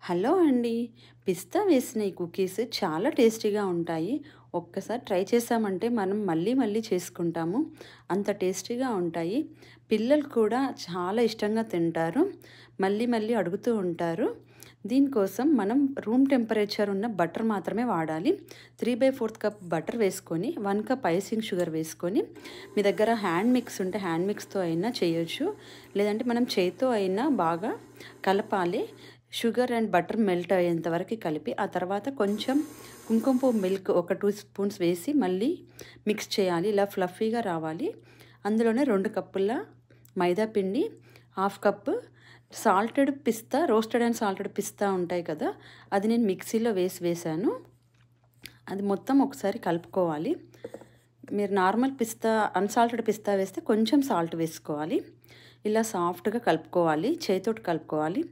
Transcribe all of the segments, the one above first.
Hello అండి. పిస్తా వేసిన ఈ కుకీస్ చాలా టేస్టీగా ఉంటాయి. ఒక్కసారి ట్రై చేశామంటే మనం మళ్ళీ మళ్ళీ చేసుకుంటాము. అంత టేస్టీగా ఉంటాయి. పిల్లలు కూడా చాలా ఇష్టంగా తింటారు. మళ్ళీ మళ్ళీ అడుగుతూ ఉంటారు. దీనికోసం మనం రూమ్ టెంపరేచర్ ఉన్న బటర్ మాత్రమే వాడాలి. 3/4 కప్ బటర్ వేసుకొని 1 కప్ ఐసింగ్ షుగర్ వేసుకొని, మీ దగ్గర హ్యాండ్ మిక్స్ ఉంటే హ్యాండ్ మిక్స్‌తో అయినా చేయొచ్చు. లేదంటే మనం చేత్తో అయినా బాగా కలపాలి. షుగర్ అండ్ బటర్ మెల్ట్ అయ్యేంత వరకు కలిపి, ఆ తర్వాత కొంచెం కుంకుమ పువ్వు మిల్క్ ఒక 2 స్పూన్స్ వేసి మళ్ళీ మిక్స్ చేయాలి. ఇలా ఫ్లఫీగా రావాలి. అందులోనే 2 కప్పుల మైదా పిండి, హాఫ్ కప్పు సాల్టెడ్ పిస్తా, రోస్టెడ్ అండ్ సాల్టెడ్ పిస్తా ఉంటాయి కదా, అది నేను మిక్సీలో వేసాను. అది మొత్తం ఒకసారి కలుపుకోవాలి. మీరు నార్మల్ పిస్తా, అన్సాల్టెడ్ పిస్తా వేస్తే కొంచెం సాల్ట్ వేసుకోవాలి. ఇలా సాఫ్ట్గా కలుపుకోవాలి, చేతితోటి కలుపుకోవాలి.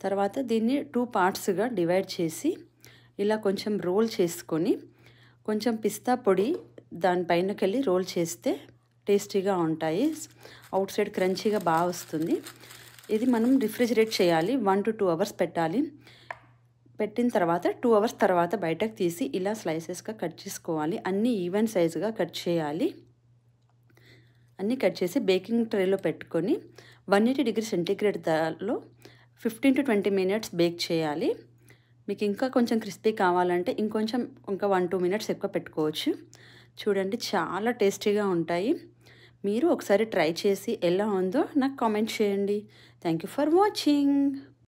తర్వాత దీన్ని 2 పార్ట్స్గా డివైడ్ చేసి ఇలా కొంచెం రోల్ చేసుకొని, కొంచెం పిస్తా పొడి దానిపైనకెళ్ళి రోల్ చేస్తే టేస్టీగా ఉంటాయి. అవుట్ సైడ్ క్రంచీగా బాగా వస్తుంది. ఇది మనం రిఫ్రిజిరేట్ చేయాలి. 1 to 2 అవర్స్ పెట్టాలి. పెట్టిన తర్వాత 2 అవర్స్ తర్వాత బయటకు తీసి ఇలా స్లైసెస్గా కట్ చేసుకోవాలి. అన్నీ ఈవెన్ సైజుగా కట్ చేయాలి. అన్నీ కట్ చేసి బేకింగ్ ట్రేలో పెట్టుకొని 180 డిగ్రీ సెంటీగ్రేడ్ దానిలో 15 to 20 మినిట్స్ బేక్ చేయాలి. మీకు ఇంకా కొంచెం క్రిస్పీ కావాలంటే ఇంకా 1-2 మినిట్స్ ఎక్కువ పెట్టుకోవచ్చు. చూడండి, చాలా టేస్టీగా ఉంటాయి. మీరు ఒకసారి ట్రై చేసి ఎలా ఉందో నాకు కామెంట్ చేయండి. Thank you for watching.